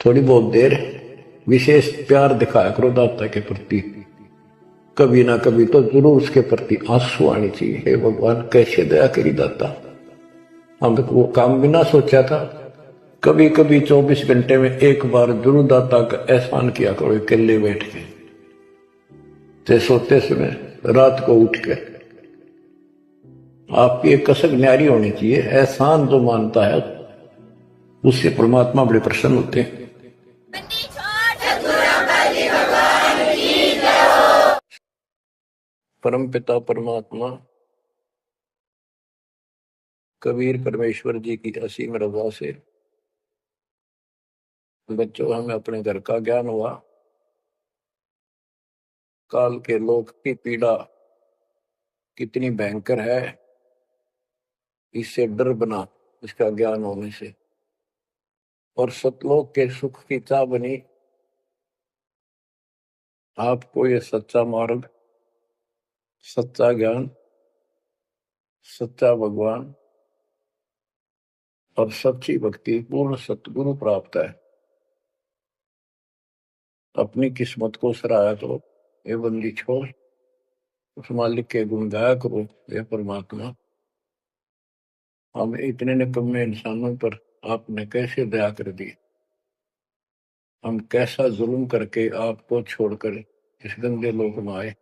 थोड़ी बहुत देर विशेष प्यार दिखाया करो दाता के प्रति। कभी ना कभी तो जरूर उसके प्रति आंसू आनी चाहिए। हे भगवान कैसे दया करी दाता, हम तो वो काम भी ना सोचा था। कभी कभी 24 घंटे में एक बार जरूर दाता का एहसान किया करो, अकेले बैठ के ते सोते समय रात को उठ के। आपकी एक कसक न्यारी होनी चाहिए। एहसान जो मानता है उससे परमात्मा बड़े प्रसन्न होते हैं। परम पिता परमात्मा कबीर परमेश्वर जी की असीम रजा से बच्चों हमें अपने घर का ज्ञान हुआ। काल के लोक की पीड़ा कितनी भयंकर है, इससे डर बना इसका ज्ञान होने से। और सतलोक के सुख की चाह बनी आपको ये सच्चा मार्ग, सच्चा ज्ञान, सच्चा भगवान और सच्ची भक्ति पूर्ण सतगुरु प्राप्त है। अपनी किस्मत को सराहा करो, ये बंदी छोड़ उस मालिक के गुण गाया करो। ये परमात्मा हम इतने निकम्मे इंसानों पर आपने कैसे दया कर दी। हम कैसा जुल्म करके आपको छोड़कर इस गंदे लोक में आए।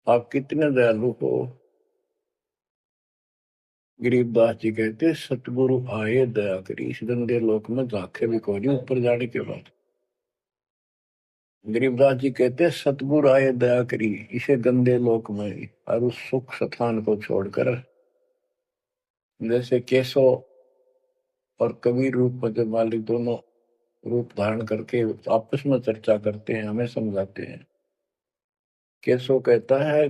आप कितने दयालु हो। गरीबदास जी कहते सतगुरु आए दया करी, इस गंदे लोक में झांके भी कोई नहीं ऊपर जाने के बाद। गरीबदास जी कहते सतगुरु आए दया करी इसे गंदे लोक में, और उस सुख स्थान को छोड़कर जैसे केशव और कबीर रूप में जो मालिक दोनों रूप धारण करके आपस में चर्चा करते हैं, हमें समझाते हैं। केशव कहता है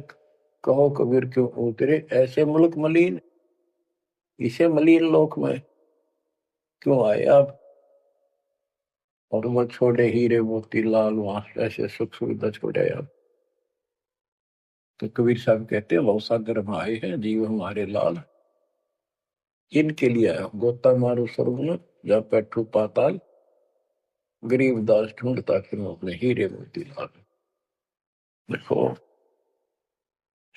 कहो कबीर क्यों उतरे ऐसे मुल्क मलिन, इसे मलिन लोक में क्यों आए आप। और वो छोड़े हीरे मोती लाल वहां ऐसे सुख सुविधा छोड़े आप। तो कबीर साहब कहते हैं वो सागर में आए हैं जीव हमारे लाल, इनके लिए आया। गोता मारू स्वर्ग में जा बैठू पाताल, गरीबदास ढूंढता फिर अपने हीरे मोती लाल। देखो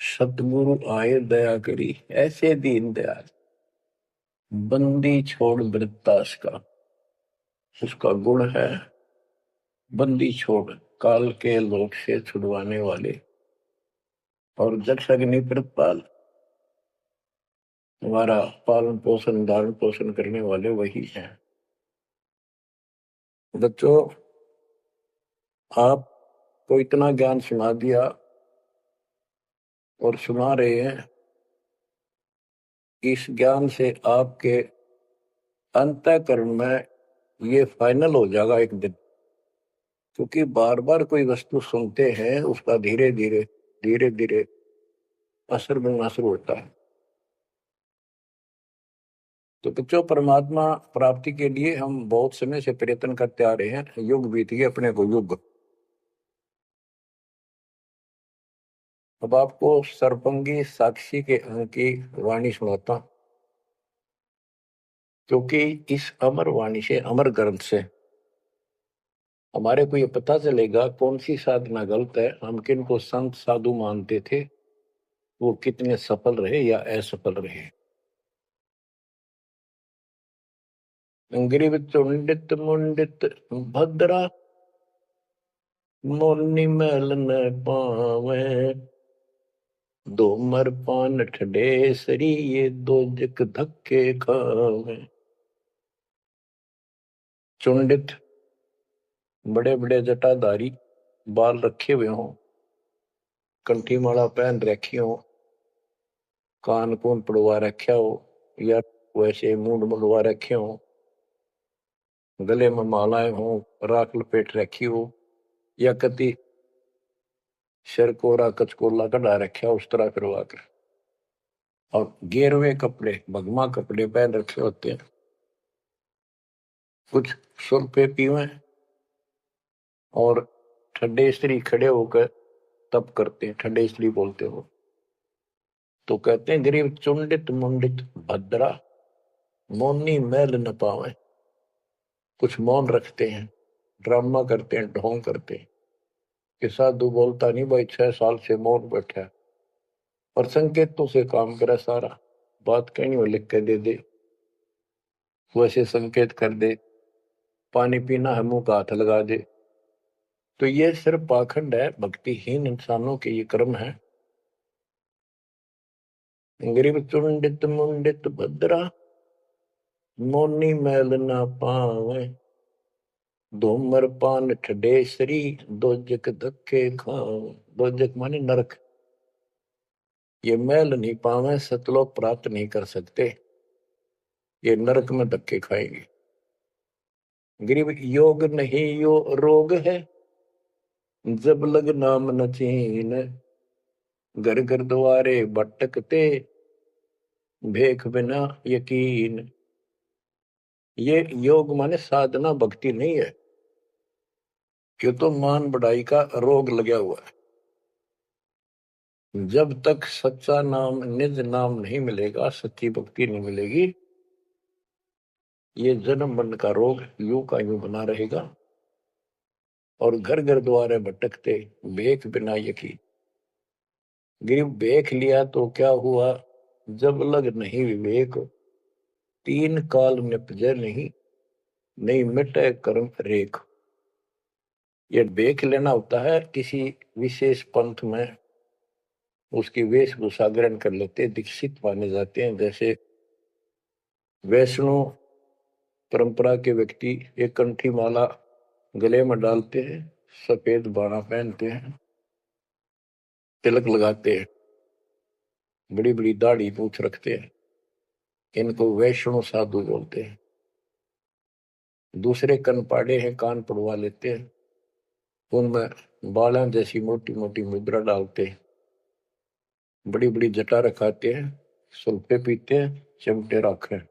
सतगुरु आए दया करी ऐसे दीन दयाल, बंदी छोड़ वृत्तास का उसका गुण है। बंदी छोड़ काल के लोक से छुड़वाने वाले और जक्ष अग्नि प्रतपाल, हमारा पालन पोषण धारण पोषण करने वाले वही हैं। बच्चों आपको इतना ज्ञान सुना दिया और सुना रहे हैं, इस ज्ञान से आपके अंतःकरण में ये फाइनल हो जाएगा एक दिन। क्योंकि बार बार कोई वस्तु सुनते हैं उसका धीरे धीरे धीरे धीरे असर बनना शुरू होता है। तो बच्चों परमात्मा प्राप्ति के लिए हम बहुत समय से प्रयत्न करते आ रहे हैं। युग बीत गए अपने को युग। अब आपको सर्पंगी साक्षी के अंक की वाणी सुनाता हूं, क्योंकि इस अमर वाणी से अमर ग्रंथ से हमारे को ये पता चलेगा कौन सी साधना गलत है। हम किन को संत साधु मानते थे, वो कितने सफल रहे या असफल रहे। ग्रीव चुंडित मुंडित भद्रा, मोरनी मैल न पावे, दो मर पान ठडेसरी ये दो जक धक्के खावे। चुंडित बड़े बड़े जटाधारी, बाल रखे हुए हों, कंठी माला पहन रखी हो, कान कून पड़वा रखा हो, या वैसे मूंड मुड़वा रखे हो, गले में मालाएं हो, राख लपेट रखी हो, या कति सिर कोरा कचकोला कढ़ा रखा उस तरह करवा कर, और गेरवे कपड़े भगमा कपड़े पहन रखे होते हैं। कुछ सुर पे पीवे और ठंडे स्त्री खड़े होकर तप करते हैं, ठंडे स्त्री बोलते हो। तो कहते हैं गरीब चुंडित मुंडित भद्रा, मोनी मैल न पावे। कुछ मौन रखते हैं, ड्रामा करते हैं, ढोंग करते हैं कि साधु बोलता नहीं भाई, 6 साल से मौन बैठा है, और संकेतों से काम करे सारा। बात कहीं वो लिख के दे दे, वैसे संकेत कर दे, पानी पीना है मुंह का हाथ लगा दे। तो ये सिर्फ पाखंड है, भक्तिहीन इंसानों के ये कर्म है। गरीब चुंडित मुंडित भद्रा, मोनी मैल ना पावे, धूमर पान ठडेसरी, दोजक धक्के खावे। दोजक माने नरक। ये मैल नहीं पावे, सतलोक प्राप्त नहीं कर सकते, ये नरक में धक्के खाएंगे। गरीब योग नहीं यो रोग है, जब लग नाम न चीन, घर घर द्वारे भटकते, भेख बिना यकीन। ये योग माने साधना, भक्ति नहीं है, ये तो मान बढ़ाई का रोग लगा हुआ है। जब तक सच्चा नाम, निज नाम नहीं मिलेगा, सच्ची भक्ति नहीं मिलेगी, ये जन्म मरण का रोग यूं का यूं बना रहेगा। और घर घर द्वारे भटकते, भेख बिना यकीन। गरीब भेख लिया तो क्या हुआ, जब लग नहीं विवेक, तीन काल निपजे नहीं, नहीं मिटे कर्म रेख। ये भेख लेना होता है किसी विशेष पंथ में, उसकी वेशभूषा ग्रहण कर लेते, दीक्षित माने जाते हैं। जैसे वैष्णो परंपरा के व्यक्ति एक कंठी माला गले में डालते हैं, सफेद बाणा पहनते हैं, तिलक लगाते हैं, बड़ी बड़ी दाढ़ी मूछ रखते हैं, इनको वैष्णो साधु बोलते हैं। दूसरे कनपाड़े हैं, कान पड़वा लेते हैं, उनमें बालों जैसी मोटी मोटी मुद्रा डालते हैं, बड़ी बड़ी जटा रखाते हैं, सुल्फे पीते हैं, चिमटे रखे।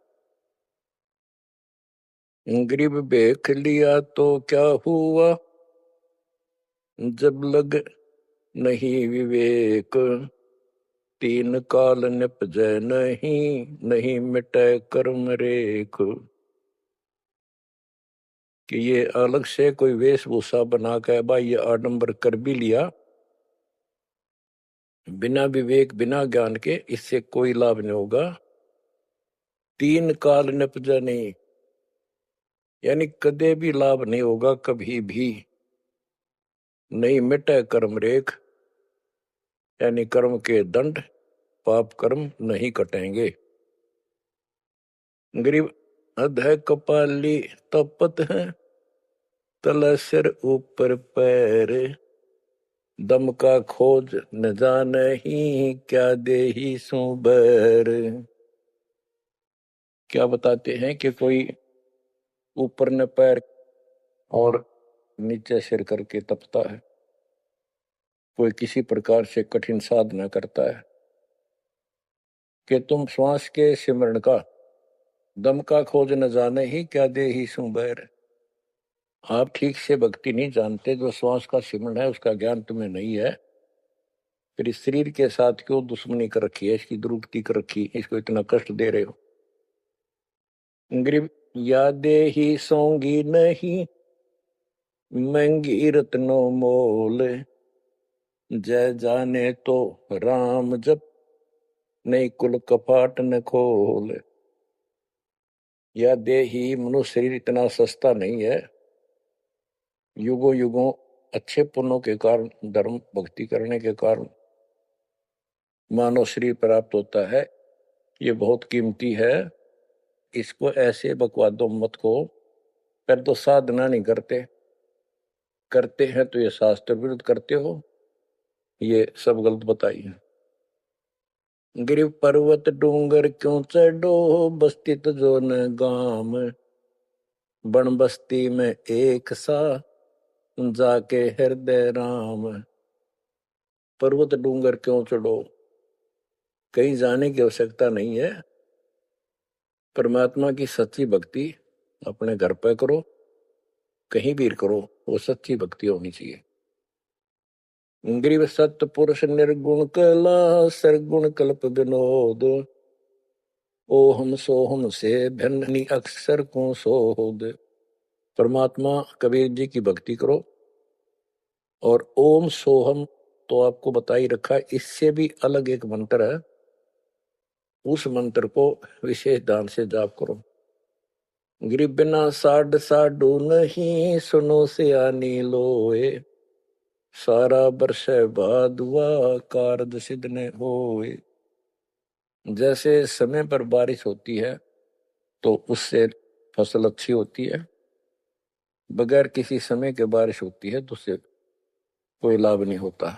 गरीब भेख लिया तो क्या हुआ, जब लग नहीं विवेक, तीन काल निपजै नहीं, नहीं मिटे कर्म रेख। कि ये अलग से कोई वेशभूषा बना के भाई ये आडंबर कर भी लिया, बिना विवेक बिना ज्ञान के इससे कोई लाभ नहीं होगा। तीन काल निपजा नहीं, यानी कदे भी लाभ नहीं होगा, कभी भी नहीं मिटे कर्म रेख, यानी कर्म के दंड, पाप कर्म नहीं कटेंगे। गरीब अध कपाली तपत है, तला सिर ऊपर पैर, दम का खोज न जाने ही, क्या दे ही सुबर। क्या बताते हैं कि कोई ऊपर न पैर और नीचे सिर करके तपता है, कोई किसी प्रकार से कठिन साधना करता है, कि तुम श्वास के सिमरण का, दम का खोज न जाने ही, क्या दे ही सुबर। आप ठीक से भक्ति नहीं जानते, जो श्वास का सिमरण है उसका ज्ञान तुम्हें नहीं है, फिर इस शरीर के साथ क्यों दुश्मनी कर रखी है, इसकी दुरुक्ति कर रखी, इसको इतना कष्ट दे रहे हो। गरीब यादे ही सोंगी नहीं, महंगी रत्नों मोल, जय जाने तो राम जप, नहीं कुल कपाट न खोल। या देही, मनुष्य शरीर इतना सस्ता नहीं है, युगों युगों अच्छे पुण्यों के कारण, धर्म भक्ति करने के कारण मानव शरीर प्राप्त होता है, ये बहुत कीमती है। इसको ऐसे बकवादों मत को, पर तो साधना नहीं करते, करते हैं तो ये शास्त्र विरुद्ध करते हो, ये सब गलत बताइए। गिरिव पर्वत डूंगर क्यों चढ़ो, बस्ती तो जो न गाम, बन बस्ती में एक सा, जाके हृदय राम। पर्वत डूंगर क्यों चढ़ो, कहीं जाने की आवश्यकता नहीं है, परमात्मा की सच्ची भक्ति अपने घर पे करो, कहीं भी करो, वो सच्ची भक्ति होनी चाहिए। ग्रीव सत्पुरुष निर्गुण कला, सरगुण कल्प विनोद, ओहम सोहम से भिन्न अक्षर को सोद। परमात्मा कबीर जी की भक्ति करो। और ओम सोहम तो आपको बता ही रखा है, इससे भी अलग एक मंत्र है, उस मंत्र को विशेष ध्यान से जाप करो। गिरि बिना साड साडू नहीं, सुनो से आनी लोए, सारा बरस बादुआ कारज सिद्ध ने होए। जैसे समय पर बारिश होती है तो उससे फसल अच्छी होती है, बगैर किसी समय के बारिश होती है तो उससे कोई लाभ नहीं होता।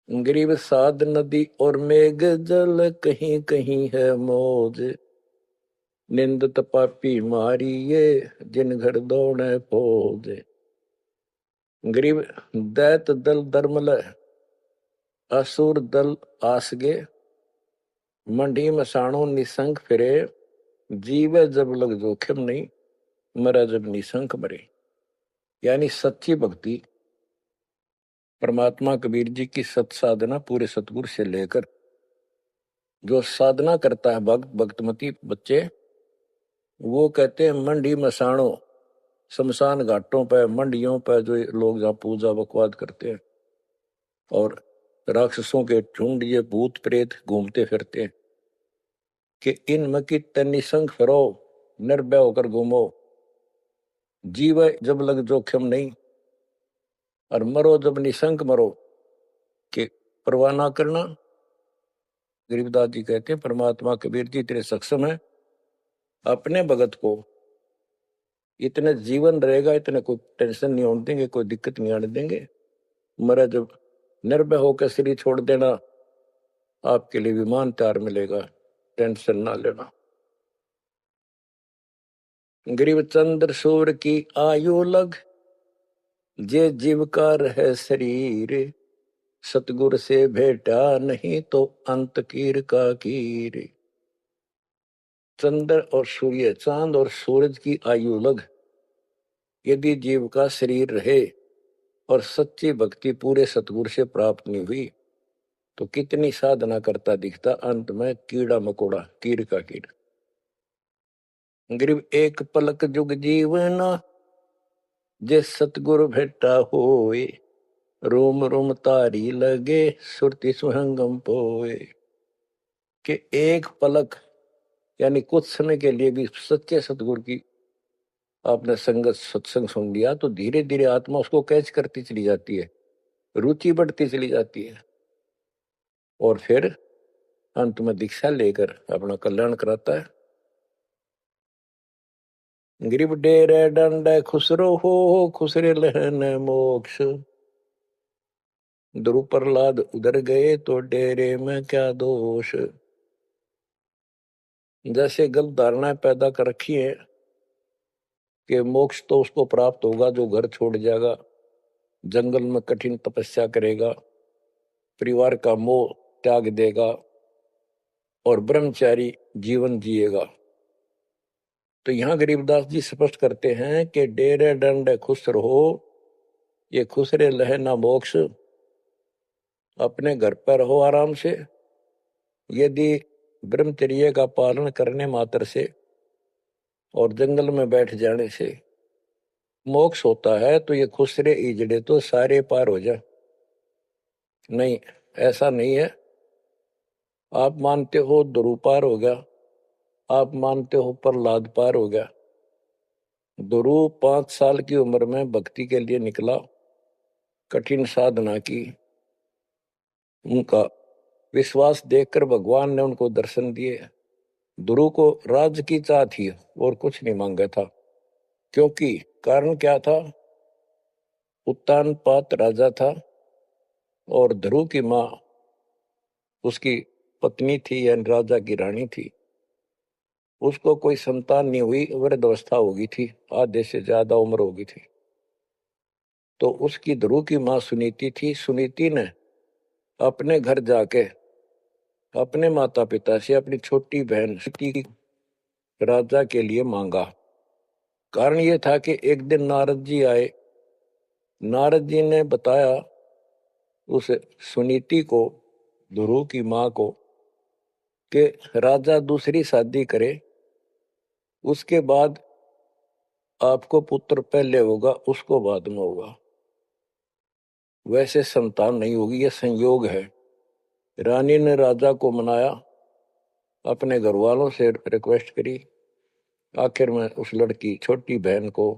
गरीब साध नदी और मेघ जल, कहीं कहीं है मौज, निंदत पापी मारिये, जिन घर दौड़े फौज। गरीब दैत दल दरमल, असुर दल आसगे, मंडी मसाणों निसंक फिरे, जीवे जब लग जोखिम नहीं, मरा जब निसंक मरे। यानी सच्ची भक्ति, परमात्मा कबीर जी की सत साधना पूरे सतगुरु से लेकर जो साधना करता है भक्त भक्तमती बच्चे, वो कहते हैं मंडी मसाणों, शमशान घाटों पर मंडियों पर जो लोग जहाँ पूजा बकवाद करते हैं और राक्षसों के झुंड ये भूत प्रेत घूमते फिरते हैं, कि इन मकी निसंग फिरो, निर्भय होकर घूमो, जीव जब लग जोखिम नहीं, और मरो जब निसंक मरो, कि परवाह ना करना। गरीबदास जी कहते हैं परमात्मा कबीर जी इतने सक्षम है, अपने भगत को इतने जीवन रहेगा, इतने कोई टेंशन नहीं होने देंगे, कोई दिक्कत नहीं आने देंगे। मरा जब निर्भय होकर शरीर छोड़ देना, आपके लिए विमान तैयार मिलेगा, टेंशन ना लेना। गरीब चंद्र सूर्य की आयु लग, जे जीव का रहे शरीर, सतगुर से भेटा नहीं तो अंत कीर का कीर। चंद्र और सूर्य, चांद और सूरज की आयु लग, यदि जीव का शरीर रहे और सच्ची भक्ति पूरे सतगुरु से प्राप्त नहीं हुई तो कितनी साधना करता दिखता, अंत में कीड़ा मकोड़ा, कीर का कीड़। गरीब एक पलक जुग जीवना, जे सतगुरु भेटा होए, रोम रोम तारी लगे, सुरति सुहंगम पोए। कि एक पलक यानी कुछ समय के लिए भी सच्चे सतगुरु की आपने संगत सत्संग सुन लिया तो धीरे धीरे आत्मा उसको कैच करती चली जाती है, रुचि बढ़ती चली जाती है, और फिर अंत में दीक्षा लेकर अपना कल्याण कराता है। गरीब डेरे डंडे खुसरो हो, खुसरे लहन मोक्ष, ध्रुव प्रहलाद उधर गए तो डेरे में क्या दोष। जैसे गलत धारणाएं पैदा कर रखी है कि मोक्ष तो उसको प्राप्त होगा जो घर छोड़ जाएगा, जंगल में कठिन तपस्या करेगा, परिवार का मोह त्याग देगा और ब्रह्मचारी जीवन जिएगा। तो यहां गरीबदास जी स्पष्ट करते हैं कि डेरे डंडे खुश रहो, ये खुश रे लहे ना मोक्ष, अपने घर पर रहो आराम से। यदि ब्रह्मचर्य का पालन करने मात्र से और जंगल में बैठ जाने से मोक्ष होता है तो ये खुसरे इजड़े तो सारे पार हो जाए, नहीं, ऐसा नहीं है। आप मानते हो ध्रुव पार हो गया, आप मानते हो प्रहलाद पार हो गया। ध्रुव 5 साल की उम्र में भक्ति के लिए निकला, कठिन साधना की, उनका विश्वास देखकर भगवान ने उनको दर्शन दिए। ध्रुव को राज की चाह थी और कुछ नहीं मांगा था, क्योंकि कारण क्या था, उत्तानपाद राजा था और ध्रुव की माँ उसकी पत्नी थी यानी राजा की रानी थी। उसको कोई संतान नहीं हुई, वृद्धावस्था हो गई थी, आधे से ज्यादा उम्र हो गई थी। तो उसकी ध्रुव की माँ सुनीति थी, सुनीति ने अपने घर जाके अपने माता पिता से अपनी छोटी बहन सुनीति राजा के लिए मांगा। कारण ये था कि एक दिन नारद जी आए, नारद जी ने बताया उस सुनीति को, ध्रुव की माँ को, कि राजा दूसरी शादी करे, उसके बाद आपको पुत्र पहले होगा, उसको बाद में होगा। वैसे संतान नहीं होगी, यह संयोग है। रानी ने राजा को मनाया, अपने घर वालों से रिक्वेस्ट करी, आखिर में उस लड़की छोटी बहन को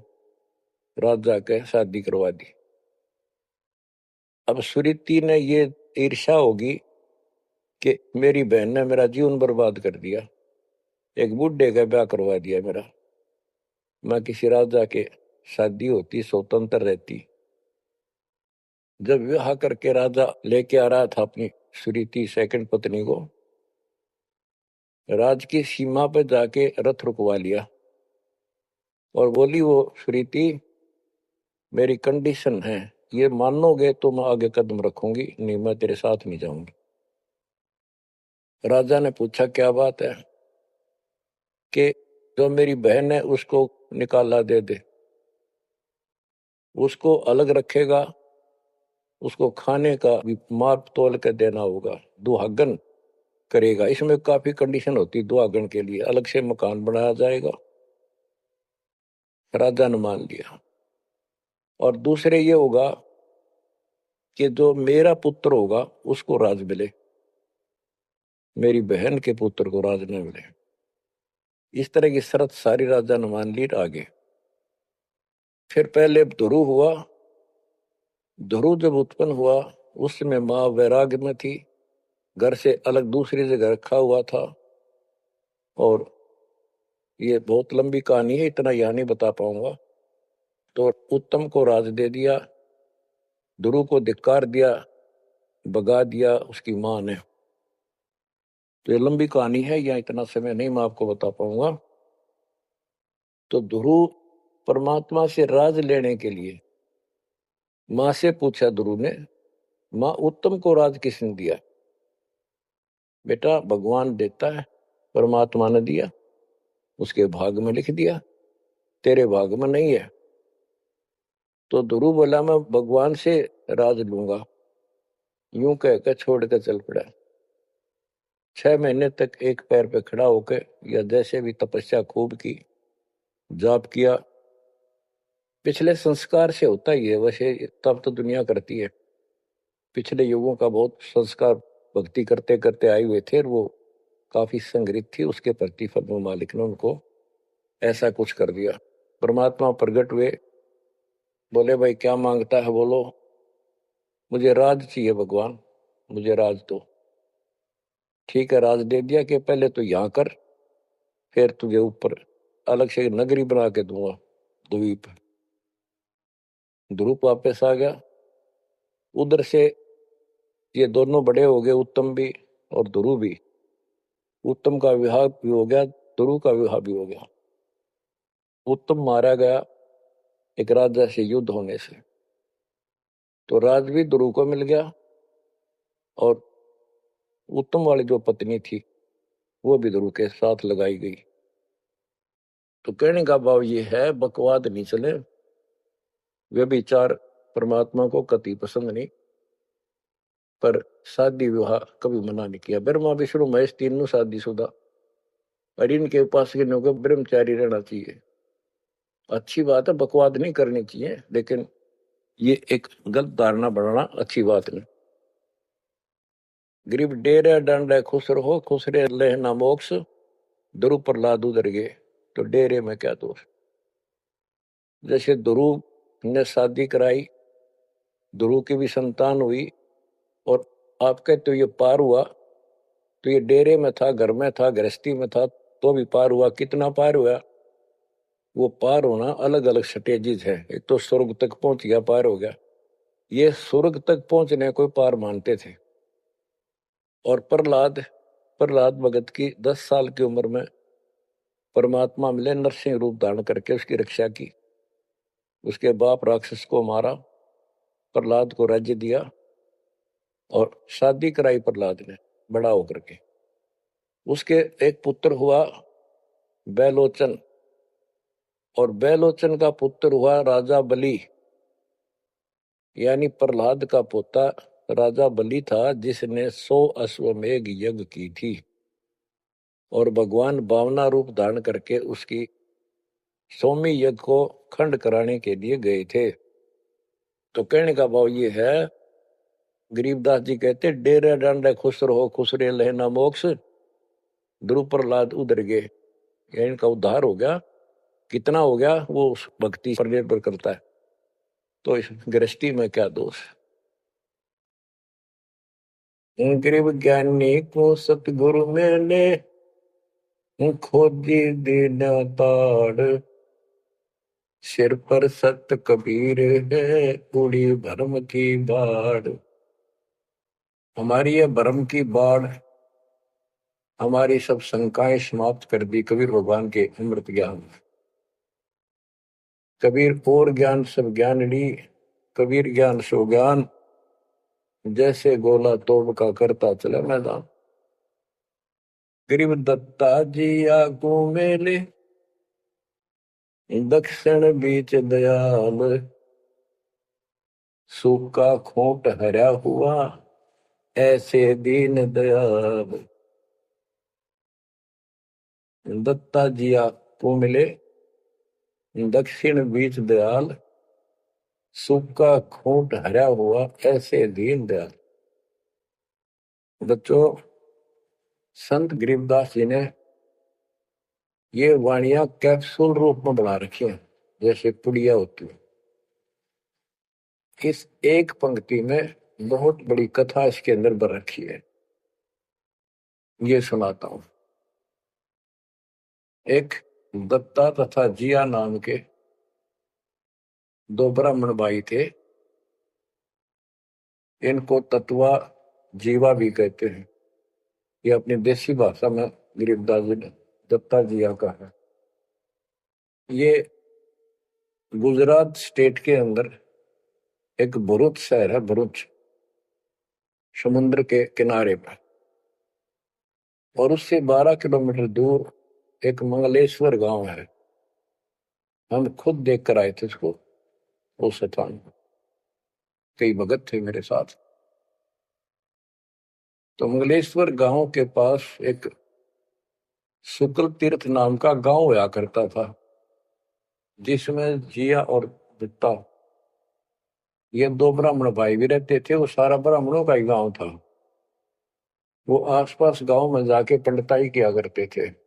राजा के शादी करवा दी। अब सुरीति ने ये ईर्ष्या होगी कि मेरी बहन ने मेरा जीवन बर्बाद कर दिया, एक बूढ़े का ब्याह करवा दिया मेरा, मैं किसी राजा के शादी होती, स्वतंत्र रहती। जब विवाह करके राजा लेके आ रहा था अपनी सुरीति सेकंड पत्नी को, राज की सीमा पर जाके रथ रुकवा लिया और बोली वो सुरीति, मेरी कंडीशन है, ये मानोगे तो मैं आगे कदम रखूंगी, नहीं मैं तेरे साथ नहीं जाऊंगी। राजा ने पूछा क्या बात है? कि जो मेरी बहन है उसको निकाला दे दे, उसको अलग रखेगा, उसको खाने का भी माप तोल के देना होगा, दुहागन करेगा। इसमें काफी कंडीशन होती है दुहागन के लिए, अलग से मकान बनाया जाएगा। राजा ने मान लिया। और दूसरे ये होगा कि जो मेरा पुत्र होगा उसको राज मिले, मेरी बहन के पुत्र को राज न मिले। इस तरह की शर्त सारी राजा ने मान ली। आगे फिर पहले ध्रुव हुआ। ध्रुव जब उत्पन्न हुआ उस समय माँ वैराग्य में थी, घर से अलग दूसरी जगह रखा हुआ था। और ये बहुत लंबी कहानी है, इतना यहाँ नहीं बता पाऊंगा। तो उत्तम को राज दे दिया, ध्रुव को धिक्कार दिया, भगा दिया उसकी माँ ने। तो ये लंबी कहानी है, या इतना समय नहीं मैं आपको बता पाऊंगा। तो ध्रुव परमात्मा से राज लेने के लिए माँ से पूछा ध्रुव ने, माँ उत्तम को राज किसने दिया? बेटा भगवान देता है, परमात्मा ने दिया, उसके भाग में लिख दिया, तेरे भाग में नहीं है। तो ध्रुव बोला मैं भगवान से राज लूंगा। यूं कहकर छोड़ कर चल पड़ा। 6 महीने तक एक पैर पे खड़ा होकर, या जैसे भी तपस्या खूब की, जाप किया। पिछले संस्कार से होता ही है, वैसे तब तो दुनिया करती है। पिछले युगों का बहुत संस्कार भक्ति करते करते आए हुए थे, और वो काफी संग्रहित थी, उसके प्रतिफल में मालिक ने उनको ऐसा कुछ कर दिया। परमात्मा प्रकट हुए, बोले भाई क्या मांगता है बोलो। मुझे राज चाहिए भगवान, मुझे राज दो। ठीक है, राज दे दिया कि पहले तो यहाँ कर, फिर तुझे ऊपर अलग से नगरी बना के दूंगा द्वीप। ध्रुव वापस आ गया। उधर से ये दोनों बड़े हो गए, उत्तम भी और ध्रुव भी। उत्तम का विवाह भी हो गया, ध्रुव का विवाह भी हो गया। उत्तम मारा गया एक राजा से युद्ध होने से, तो राज भी ध्रुव को मिल गया, और उत्तम वाली जो पत्नी थी वो भी ध्रुव के साथ लगाई गई। तो कहने का भाव ये है, बकवाद नहीं चले, व्यभिचार परमात्मा को कति पसंद नहीं। पर शादी विवाह कभी मना नहीं किया। ब्रह्मा विष्णु महेश तीनों शादीशुदा, और इनके उपासक को ब्रह्मचारी रहना चाहिए। अच्छी बात है, बकवाद नहीं करनी चाहिए, लेकिन ये एक गलत धारणा बनाना अच्छी बात नहीं। गरीब डेरे डंडे खुश रहो, खुश रे लेह ना मोक्ष, ध्रुव प्रहलाद उधर गए, तो डेरे में क्या दोष। जैसे ध्रुव ने शादी कराई, ध्रुव की भी संतान हुई, और आपके तो ये पार हुआ, तो ये डेरे में था, घर में था, गृहस्थी में था, तो भी पार हुआ। कितना पार हुआ? वो पार होना अलग अलग स्टेजेज है। एक तो स्वर्ग तक पहुंच गया, पार हो गया। ये स्वर्ग तक पहुंचने को पार मानते थे। और प्रहलाद प्रहलाद भगत की 10 साल की उम्र में परमात्मा मिले, नरसिंह रूप धारण करके उसकी रक्षा की। उसके बाप राक्षस को मारा, प्रहलाद को राज्य दिया, और शादी कराई प्रहलाद ने बड़ा होकर के। उसके एक पुत्र हुआ बैलोचन, और बैलोचन का पुत्र हुआ राजा बलि। यानी प्रहलाद का पोता राजा बलि था, जिसने 100 अश्वमेघ यज्ञ की थी, और भगवान बावना रूप धारण करके उसकी सोमी यज्ञ को खंड कराने के लिए गए थे। तो कहने का भाव ये है, गरीबदास जी कहते डेरे डांडे खुश रहो खुश रे लेना मोक्ष, ध्रुव प्रहलाद उधर गए। इनका उद्धार हो गया। कितना हो गया वो उस भक्ति पर निर्भर करता है। तो इस गृहस्थी में क्या दोष। गरीब ज्ञानी को सतगुरु मैंने खोजी दीन ताड़, सिर पर सत कबीर है उड़ी भरम की बाढ़। हमारी ये भरम की बाढ़ हमारी सब शंकाएं समाप्त कर दी कबीर भगवान के अमृत ज्ञान। कबीर और ज्ञान सब ज्ञान ली, कबीर ज्ञान सो ज्ञान, जैसे गोला तोब का करता चला मैदान। गरीब दत्ता जी आगू मेले, दक्षिण बीच दयाल, सूखा खोट हरा हुआ ऐसे दीन दयाल। दत्ता जी आपको मिले, दक्षिण बीच दयाल, सूखा खोट हरा हुआ ऐसे दीन दयाल। बच्चों, संत गरीबदास जी ने ये वाणियां कैप्सूल रूप में बना रखी हैं, जैसे पुड़िया होती है। इस एक पंक्ति में बहुत बड़ी कथा इसके अंदर भर रखी है। ये सुनाता हूं। एक दत्ता तथा जिया नाम के दो ब्राह्मण भाई थे। इनको तत्वा जीवा भी कहते हैं। ये अपनी देसी भाषा में गरीबदास जी ने दत्ता जिया का है। ये गुजरात स्टेट के अंदर एक भरूच शहर है, भरूच, समुद्र के किनारे पर। और उससे 12 किलोमीटर दूर एक मंगलेश्वर गांव है। हम खुद देख कर आए थे इसको, उस स्थान पर। कई भगत थे मेरे साथ। तो मंगलेश्वर गांव के पास एक शुक्ल तीर्थ नाम का गांव हुआ करता था, जिसमें जिया और दत्ता ये दो ब्राह्मण भाई भी रहते थे। वो सारा ब्राह्मणों का ही गांव था। वो आसपास गांव में जाके पंडिताई किया करते थे।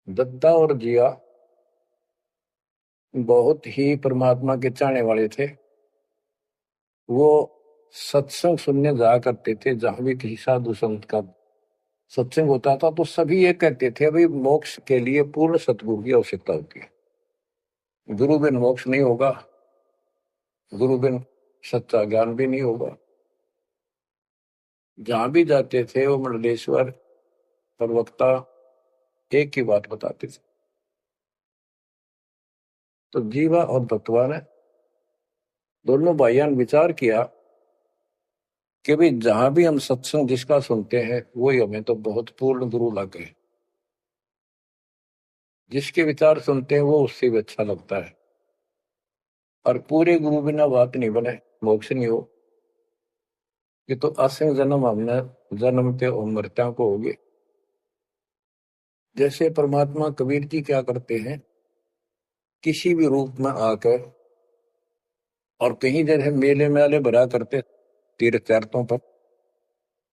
दत्ता और जिया बहुत ही परमात्मा के चाहने वाले थे। वो सत्संग सुनने जाया करते थे। जहां भी किसी साधु संत का सत्संग होता था तो सभी ये कहते थे भाई मोक्ष के लिए पूर्ण सतगुरु की आवश्यकता होती है। गुरु बिन मोक्ष नहीं होगा, गुरु बिन सच्चा ज्ञान भी नहीं होगा। जहां भी जाते थे वो मंडलेश्वर प्रवक्ता एक ही बात बताते थे। तो जीवा और दत्तवा ने दोनों भाइयों ने विचार किया कि भाई जहां भी हम सत्संग जिसका सुनते हैं वही हमें तो बहुत पूर्ण गुरु लगे। जिसके विचार सुनते हैं वो उससे भी अच्छा लगता है। और पूरे गुरु बिना बात नहीं बने, मोक्ष नहीं हो। ये तो असंग जन्म हमने जन्मते और मरत्या को होगे। जैसे परमात्मा कबीर जी क्या करते हैं, किसी भी रूप में आकर, और कहीं जैसे मेले मेले भरा करते तीर्थ यात्रों पर,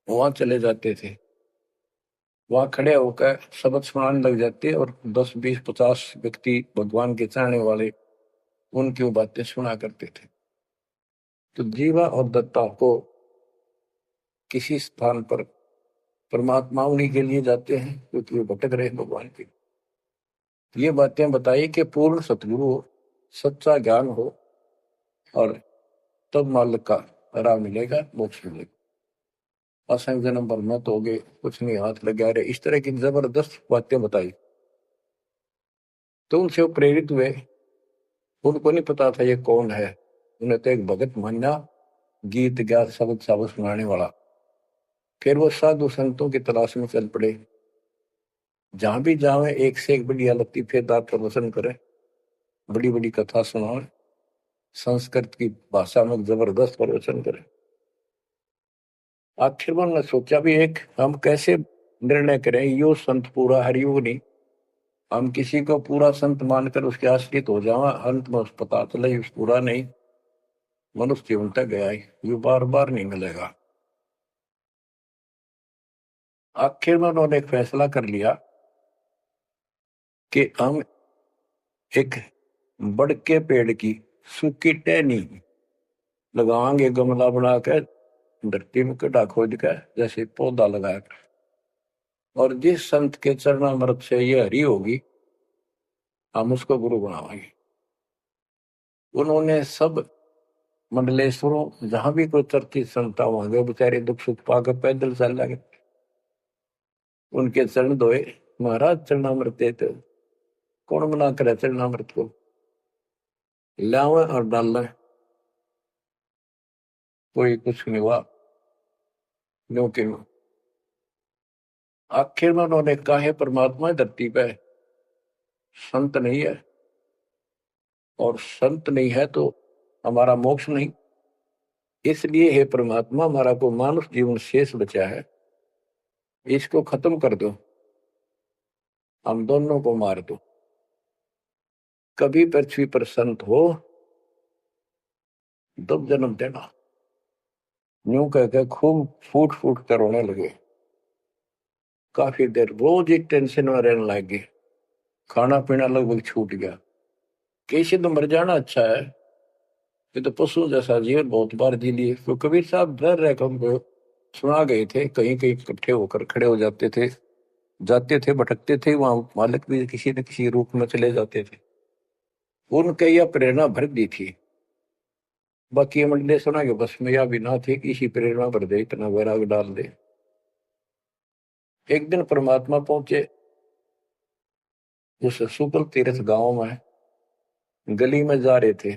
वहां चले जाते थे। वहां खड़े होकर शब्द सुनाने लग जाते और 10, 20, 50 व्यक्ति भगवान के चाहने वाले उनकी बातें सुना करते थे। तो जीवा और दत्ता को किसी स्थान पर परमात्मा उन्हीं के लिए जाते हैं क्योंकि वो भटक रहे भगवान की। ये बातें बताई कि पूर्ण सतगुरु हो, सच्चा ज्ञान हो, और तब मालिक का राह मिलेगा, मोक्ष मिलेगा। असंग जन्म पर मत हो गए, कुछ नहीं हाथ लगा रहे, इस तरह की जबरदस्त बातें बताई। तो उनसे वो प्रेरित हुए। उनको नहीं पता था ये कौन है। उन्हें तो एक भगत माना, गीत गा शब्द शब्द सुनाने वाला। फिर वो साधु संतों की तलाश में चल पड़े। जहां भी जावे एक से एक बड़ी लतीफेदार प्रवचन करे, बड़ी बड़ी कथा सुनाए, संस्कृत की भाषा में जबरदस्त प्रवचन करे। आखिर में सोचा भी एक हम कैसे निर्णय करें, यो संत पूरा हरियोग नहीं, हम किसी को पूरा संत मानकर उसके आश्रित हो जावा, अंत में उस पता चले उस पूरा नहीं, मनुष्य जीवन तक गया ही, ये बार बार नहीं मिलेगा। आखिर में उन्होंने एक फैसला कर लिया कि हम एक बड़ के पेड़ की सूखी टहनी लगावांगे, गमला बना कर धरती में गड्ढा खोद कर जैसे पौधा लगाया, और जिस संत के चरणामृत से ये हरी होगी हम उसको गुरु बनावांगे। उन्होंने सब मंडलेश्वरों जहां भी कोई चर्चित संत वहां गए, बेचारे दुख सुख पाकर पैदल चल लगे, उनके चरण धोए, महाराज चरणामृत देते, कौन मना करे चरणामृत को, लावे और डाल, कोई कुछ नहीं हुआ। क्योंकि आखिर में उन्होंने कहा है परमात्मा धरती पे संत नहीं है, और संत नहीं है तो हमारा मोक्ष नहीं, इसलिए हे परमात्मा हमारा को मानुष जीवन शेष बचा है, इसको खत्म कर दो, हम दोनों को मार दो, कभी पृथ्वी पर संत हो तब जन्म देना। यूं कहकर खूब फूट फूट कर रोने लगे। काफी देर रोज ही टेंशन में रहने लगे, खाना पीना लगभग छूट गया। कैसे तो मर जाना अच्छा है, ये तो पशु जैसा जीवन बहुत बार जी लिए। तो कबीर साहब डर रहे हमको सुना गए थे, कहीं कहीं इकट्ठे होकर खड़े हो जाते थे, जाते थे, भटकते थे, वहां मालिक भी किसी न किसी रूप में चले जाते थे। उनके यह प्रेरणा भर दी थी, बाकी ये मंडले सुना के बस में यह भी ना थी कि इसी प्रेरणा भर दे, इतना वैराग डाल दे। एक दिन परमात्मा पहुंचे उस शुक्ल तीर्थ गांव में, गली में जा रहे थे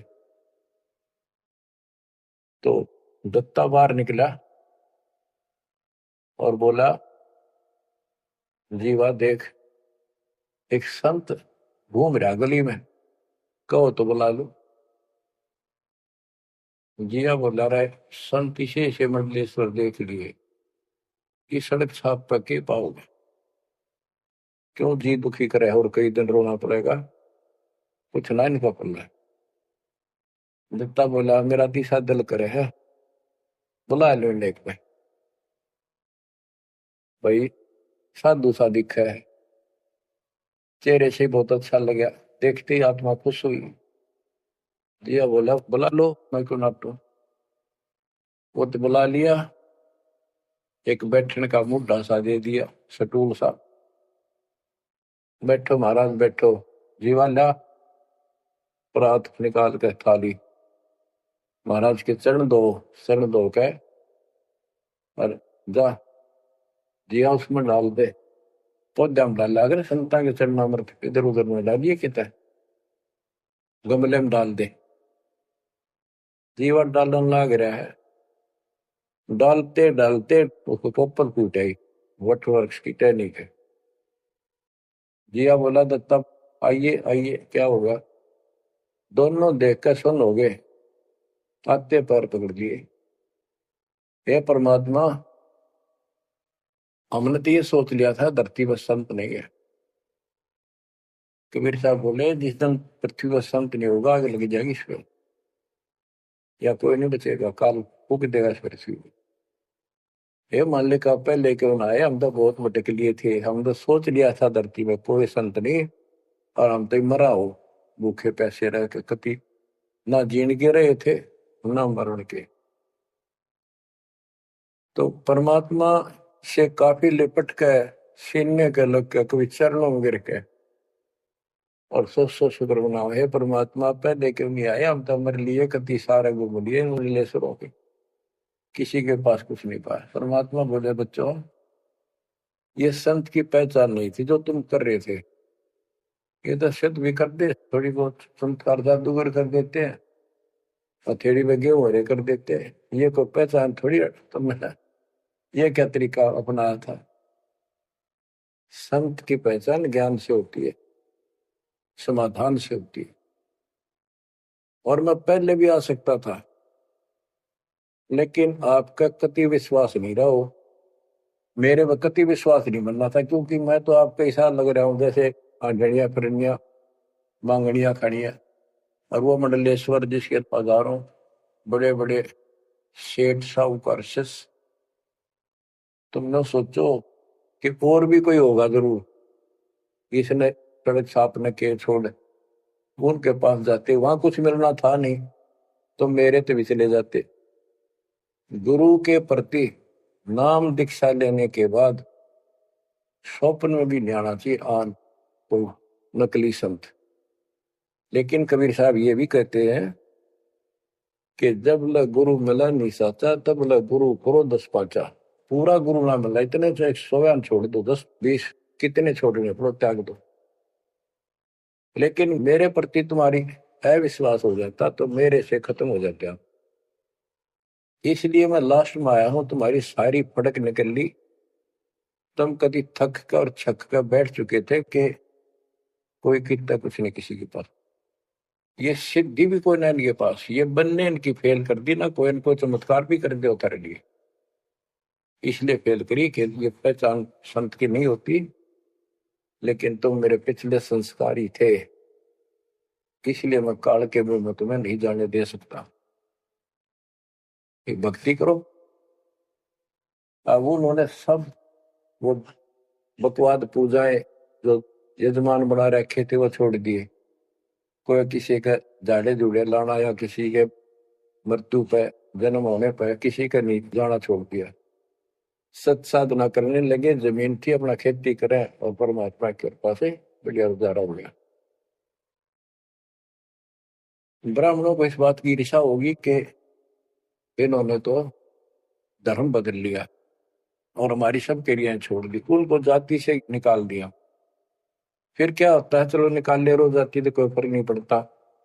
तो दत्ता बाहर निकला और बोला, जीवा देख एक संत घूम रहा गली में, कहो तो बुला लो। जिया बोला रहा है, संत इसे से मंडलेश्वर देख लिए कि सड़क छाप पर के पाओगे, क्यों जी दुखी करे और कई दिन रोना पड़ेगा, कुछ ना इनका पल्ला। दत्ता बोला, मेरा दिशा दिल करे है, बुला लो लेक में। भाई साधु सा दिखा है, चेहरे से बहुत अच्छा लगा, देखते ही आत्मा खुश हुई। जिया बोला, बुला लो, मैं क्यों नाटू। वो तो बुला लिया, एक बैठने का मुड्ढा सा दे दिया, सटूल सा, बैठो महाराज बैठो। जीवा ला परात निकाल के थाली, महाराज के चरण दो के और जा जिया उसमें डाल दे। पौधा में डाला, अगर संता के चरणामृत इधर उधर में डालिए कितना, गमले में डाल दे। जीवा डालन लग रहा है, डालते डालते उसको पोपल फूट आई, वट वृक्ष की टहनी के। जिया बोला, दत्ता आइए आइए, क्या होगा। दोनों देखकर सुन हो गए, आते पैर पकड़ लिए। हे परमात्मा, हमने तो ये सोच लिया था धरती पर संत नहीं है। कबीर साहब बोले, जिस दिन पृथ्वी पर संत नहीं होगा आगे लगी जाएगी इस पर, या कोई नहीं बचेगा, काल फूक देगा इस पृथ्वी को। हे मालिक आप पहले क्यों ना आए, हम तो बहुत भटक लिए थे, हम तो सोच लिया था धरती में कोई संत नहीं, और हम तो मरा हो भूखे पैसे रह के, कति ना जीण के रहे थे ना मरण के। तो परमात्मा से काफी लिपट के सीने के लग के, कभी चरणों में गिर के और सो शुक्र मनाओ, हे परमात्मा पहले क्यों नहीं आए, हम तो हमारे लिए कति सारे घूम लिए नीलेश्वरों के, किसी के पास कुछ नहीं पाया। परमात्मा बोले, बच्चों ये संत की पहचान नहीं थी जो तुम कर रहे थे, ये तो सिद्ध भी कर दे, थोड़ी बहुत चमत्कार जादूगर कर देते हैं, हथेड़ी में गेहूं हरे कर देते हैं, ये कोई पहचान थोड़ी तुमने ये क्या तरीका अपनाया था। संत की पहचान ज्ञान से होती है, समाधान से होती है। और मैं पहले भी आ सकता था, लेकिन आपका कति विश्वास नहीं रहा हो, मेरे में कति विश्वास नहीं बनना था, क्योंकि मैं तो आपका ऐसा लग रहा हूं जैसे आंधड़िया फिरनिया मांगड़िया खड़िया, और वो मंडलेश्वर जिसके हजारों बड़े बड़े सेठ साहूकार शिष्य, तुमने सोचो कि और भी कोई होगा जरूर इसने सड़क छाप न के छोड़, उनके पास जाते, वहां कुछ मिलना था नहीं तो मेरे ते भी चले जाते। गुरु के प्रति नाम दीक्षा लेने के बाद स्वप्न में भी नहीं आना चाहिए आन कोई नकली संत। लेकिन कबीर साहब ये भी कहते हैं कि जब ल गुरु मिला नहीं साचा, तब ल गुरु करो 10 पाचा। पूरा गुरु ना मिला, इतने तो 100 छोड़ दो, 10-20 कितने छोड़ने पड़ो, त्याग दो। लेकिन मेरे प्रति तुम्हारी अविश्वास हो जाता तो मेरे से खत्म हो जाते आप। इसलिए मैं लास्ट में आया हूं, तुम्हारी सारी फड़क निकल ली। तुम कभी थक कर और छक कर बैठ चुके थे कि कोई कितना कुछ नहीं किसी के पास, ये सिद्धि भी कोई ना इनके पास, ये बनने इनकी फेल कर दी ना, कोई इनको चमत्कार भी कर दे उतारे लिए, इसलिए फेल करी कि ये पहचान संत की नहीं होती। लेकिन तुम मेरे पिछले संस्कारी थे, इसलिए मैं काल के मुंह में तुम्हें नहीं जाने दे सकता। एक भक्ति करो। अब उन्होंने सब वो बकवाद पूजाएं जो यजमान बना रखे थे वो छोड़ दिए। कोई किसी का झाड़े जुड़े लाना या किसी के मृत्यु पे जन्म होने पर किसी का नहीं जाना छोड़ दिया। सत साधना करने लगे, जमीन थी अपना खेती करें और परमात्मा की कृपा से बढ़िया गुजारा हो गया। ब्राह्मणों को इस बात की ईर्ष्या होगी कि इन्होंने तो धर्म बदल लिया और हमारी सब क्रियाएं छोड़ दी, कुल को जाति से निकाल दिया। फिर क्या होता है, चलो निकाल ले, रो जाति तो कोई फर्क नहीं पड़ता,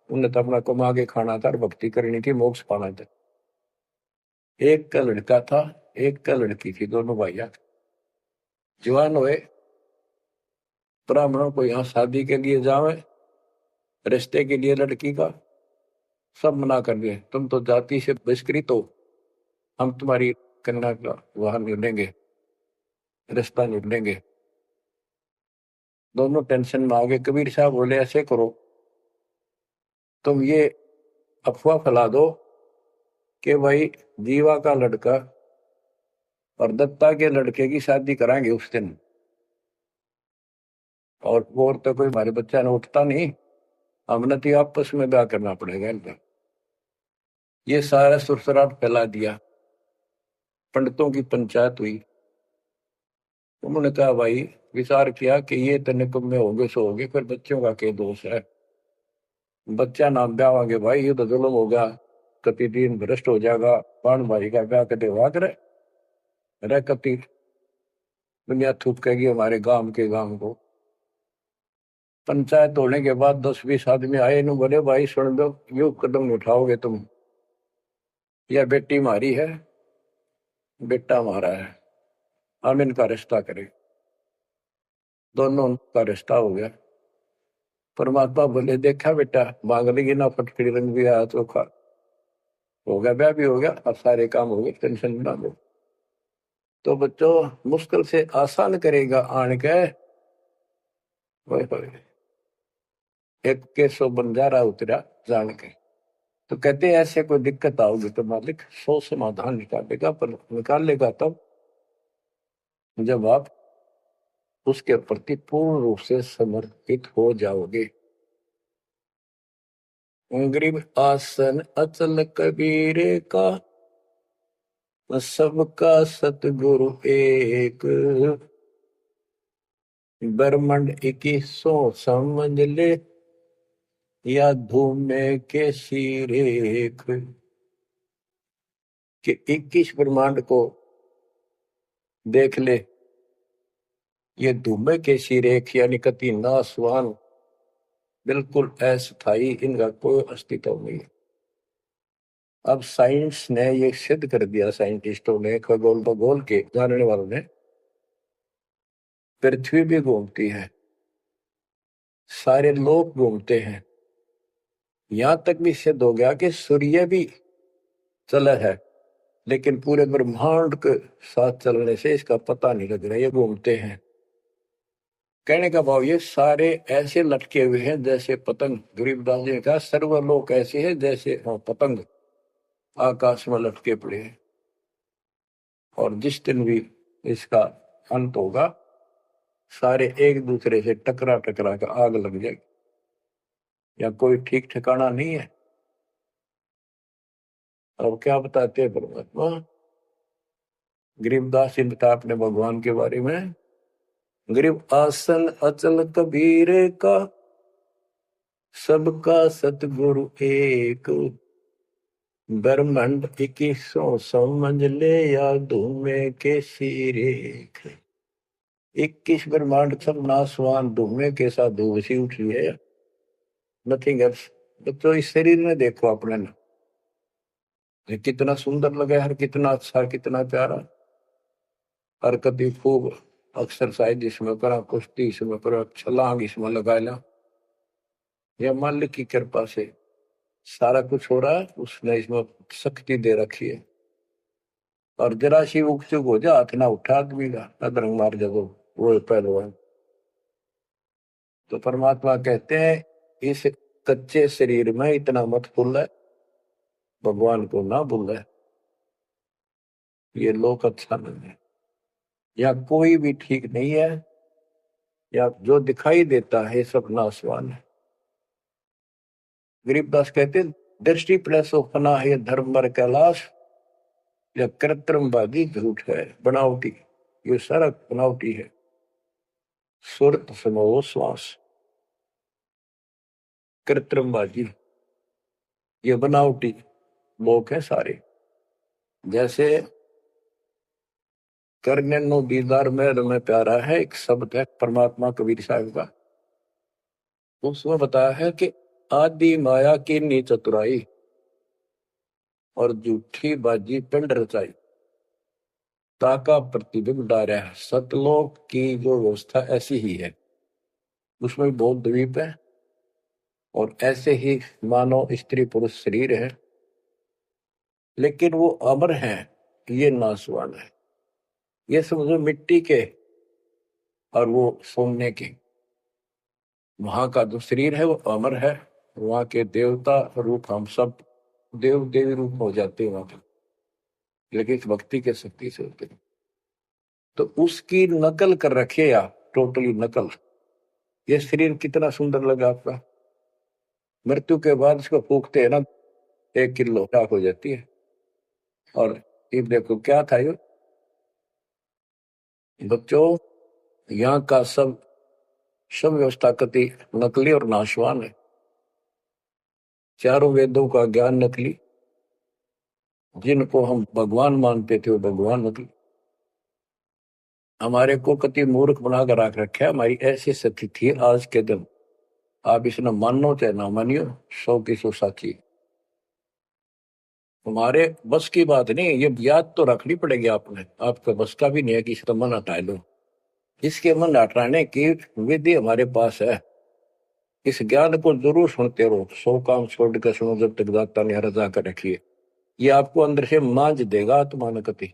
उन्हें तो अपना कमा के खाना था और भक्ति करनी थी, मोक्ष पाना था। एक का लड़का था, एक का लड़की थी, दोनों भैया जवान हुए। ब्राह्मणों को यहाँ शादी के लिए जावे, रिश्ते के लिए लड़की का सब मना कर दिए, तुम तो जाति से बहिष्कृत हो, हम तुम्हारी कन्या का वहां नहीं लेंगे, रिश्ता नहीं लेंगे। दोनों टेंशन में आ गए। कबीर साहब बोले ऐसे करो, तुम ये अफवाह फैला दो कि भाई जीवा का लड़का और दत्ता के लड़के की शादी कराएंगे उस दिन, और वो तो कोई हमारे बच्चा ने उठता नहीं, हमने तो आपस में ब्याह करना पड़ेगा इनका। ये सारा सुरसराट फैला दिया, पंडितों की पंचायत हुई। उन्होंने कहा भाई विचार किया कि ये तो निकम्मे होंगे सो होंगे, फिर बच्चों का क्या दोष है, बच्चा नाम ब्याह होंगे भाई, ये तो जुल्म होगा, कति दिन भ्रष्ट हो जाएगा, पान भाई का ब्याह कदे हुआ करे रह, कति दुनिया थूक कहेगी हमारे गांव के गांव को। पंचायत होने के बाद 10-20 आदमी आए, इन बोले भाई सुन दो, यू कदम उठाओगे तुम, यह बेटी मारी है, बेटा हमारा है, हम इनका रिश्ता करें। दोनों का रिश्ता हो गया। परमात्मा बोले देखा बेटा, मांग लेगी ना फटकड़ी रंग भी आया तो खा हो गया, ब्याह भी हो गया, अब सारे काम हो गए, टेंशन ना लो। तो बच्चों मुश्किल से आसान करेगा आन के, एक के 100 बंजारा उतरा जान के। तो कहते हैं ऐसे कोई दिक्कत आओगी तो मालिक 100 समाधान निकालेगा, पर निकालेगा तब जब आप उसके प्रति पूर्ण रूप से समर्पित हो जाओगे। गरीब आसन अचल कबीरे का, सबका सतगुरु एक, ब्रह्मंड 21 समझ ले, या धूमे के सिरेख, कि 21 ब्रह्मांड को देख ले, ये धूमे के सिरेख यानी कति नासवान, बिल्कुल अस्थायी, इनका कोई अस्तित्व नहीं। अब साइंस ने ये सिद्ध कर दिया, साइंटिस्टों ने, खगोल भगोल के जानने वालों ने, पृथ्वी भी घूमती है, सारे लोग घूमते हैं, यहां तक भी सिद्ध हो गया कि सूर्य भी चला है, लेकिन पूरे ब्रह्मांड के साथ चलने से इसका पता नहीं लग रहा, ये घूमते हैं। कहने का भाव ये सारे ऐसे लटके हुए हैं जैसे पतंग। गरीबदास जी ने कहा सर्वलोक ऐसे है जैसे पतंग आकाश में लटके पड़े हैं। और जिस दिन भी इसका अंत होगा सारे एक दूसरे से टकरा टकरा कर आग लग जाएगी, या कोई ठीक ठिकाना नहीं है। और क्या बताते हैं परमात्मा? गरीबदास जी बता अपने भगवान के बारे में, गरीब आसन अचल कबीर का, सबका सतगुरु एक, ब्रह्मांड 2100 समझ ले या धूमे के सिरेख। 21 ब्रह्मांड सब नासवान धूमे के साथ धूसी उठी है, नथिंग एल्स। तो इस शरीर में देखो अपने ना, ये कितना सुंदर लगा है, कितना अच्छा, कितना प्यारा। हरकत खूब, एक्सरसाइज इसमें करा, कुश्ती इसमें करा, छलांग इसमें लगा ला। यह मालिक की कृपा से सारा कुछ हो रहा है, उसने इसमें शक्ति दे रखी है। और जरा सी उग चुक हो जा, हाथ ना उठा आदमी का, अदरंग मार जब वो पहलवान। तो परमात्मा कहते हैं इस कच्चे शरीर में इतना मत भूल है, भगवान को ना भूल है। ये लोक अच्छा नहीं है, या कोई भी ठीक नहीं है, या जो दिखाई देता है सब नासवान है। गरीबदास कहते दृष्टि प्लस फना है धर्म मर कैलाश, या कृत्रिमवादी झूठ है बनावटी, ये सारा बनावटी है। सुरत समो श्वास, कृत्रिमवादी, ये बनावटी लोग हैं सारे। जैसे करने नो दीदार में प्यारा है, एक शब्द है परमात्मा कबीर साहब का, उसमें बताया है कि आदि माया की नी चतुराई और झूठी बाजी पिंड रचाई, ताका प्रतिबिंब डारा है। सतलोक की जो व्यवस्था ऐसी ही है, उसमें बहुत द्वीप है और ऐसे ही मानव स्त्री पुरुष शरीर है, लेकिन वो अमर है, ये नासवान है। ये समझो मिट्टी के और वो सोने के। वहां का जो शरीर है वो अमर है, वहां के देवता रूप हम सब देव देवी रूप हो जाते हैं वहां पे, लेकिन इस भक्ति के शक्ति से होते हैं। तो उसकी नकल कर रखे आप, टोटली नकल। ये शरीर कितना सुंदर लगा आपका, मृत्यु के बाद इसको फूकते हैं ना, 1 किलो राख हो जाती है। और ये देखो क्या था ये बच्चों, यहाँ का सब सब व्यवस्था कति नकली और नाशवान है। चारों वेदों का ज्ञान नकली, जिनको हम भगवान मानते थे वो भगवान नकली। हमारे को कति मूर्ख बनाकर रख रखा है। हमारी ऐसी स्थिति थी आज के दिन, आप इसने मानो चाहे ना मानियो, 100 की 100 साची। हमारे बस की बात नहीं, ये याद तो रखनी पड़ेगी आपने, आपका बस का भी नहीं है कि इसका मन हटा लो। इसके मन हटाने की विधि हमारे पास है। इस ज्ञान को जरूर सुनते रहो, 100 काम छोड़ कर सुनो जब तक दाता ने रजा कर रखी है। ये आपको अंदर से मांझ देगा आत्मा न कति,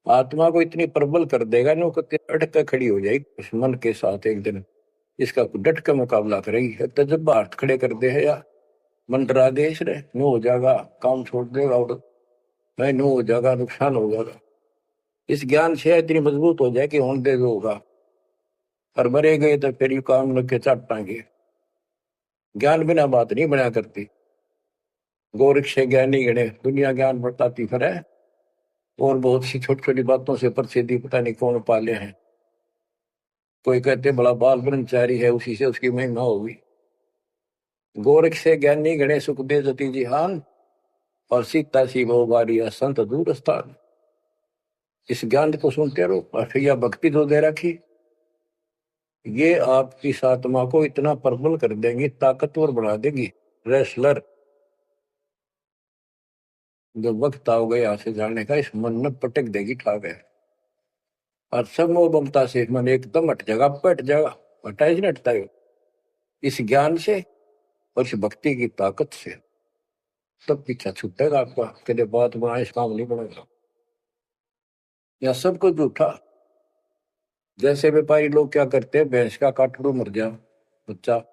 आत्मा को इतनी प्रबल कर देगा ना, कति अटक कर खड़ी हो जाएगी उस मन के साथ। एक दिन इसका डट का मुकाबला करेगी, तजब हाथ खड़े कर दे है या मन डरा दे इसने, नो हो जाएगा, काम छोड़ देगा और नहीं नो हो जाएगा, नुकसान हो जाएगा। इस ज्ञान से इतनी मजबूत हो जाए कि होने दे होगा, और मरे गए तो फिर यू काम लग के चाटांगे। ज्ञान बिना बात नहीं बना करती। गोरख से ज्ञानी गणे दुनिया ज्ञान बताती फिर है, और बहुत सी छोटी छोटी बातों से प्रसिद्धि पता नहीं कौन पाले हैं। कोई कहते बड़ा बाल ब्रह्मचारी है, उसी से उसकी महिमा होगी। गोरख से ज्ञानी गणे सुख दे जति जिहान, और सीता सी वो बारिया संत दूर स्थान। इस ज्ञान को सुनते रहो, अठैया भक्ति तो दे रखी, ये आपकी इस आत्मा को इतना प्रबल कर देंगी, ताकतवर बना देगी, रेसलर। जब वक्त आओगे यहाँ से जाने का, इस मन में पटक देगी ठाक है, और सब मोह ममता से मन एकदम हट जाएगा, पट जाएगा। हटा ही नहीं हटता है इस ज्ञान से और इस भक्ति की ताकत से। तब पीछा छूटेगा आपका, कदे बात बनाए इस काम नहीं बनेगा। या सब कुछ झूठा, जैसे व्यापारी लोग क्या करते हैं, भैंस का काटड़ू मर जा बच्चा,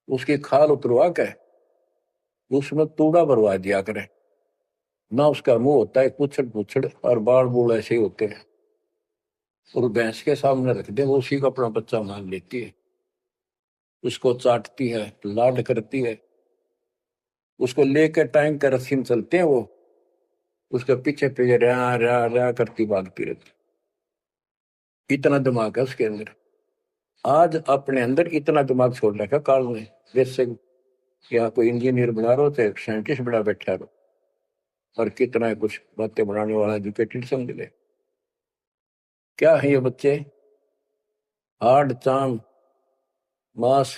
उसकी खाल उतरवा के उसमें तूड़ा भरवा दिया करे, ना उसका मुंह होता है, पुछड़ पुछड़ और बाल बूल ऐसे ही होते हैं, और भैंस के सामने रख दे, वो उसी को अपना बच्चा मान लेती है, उसको चाटती है, लाड करती है, उसको लेकर टाइम का रस्सी में चलते हैं, वो उसके पीछे पीछे रहा रहा रहा करती भागती रहती। इतना दिमाग है उसके अंदर। आज अपने अंदर इतना दिमाग छोड़ रखा काल ने, जैसे या कोई इंजीनियर बना रहे हो चाहे साइंटिस्ट बना बैठा रहो, और कितना कुछ बातें बनाने वाला एजुकेटेड समझ ले। क्या है ये बच्चे, हार्ड चाम मांस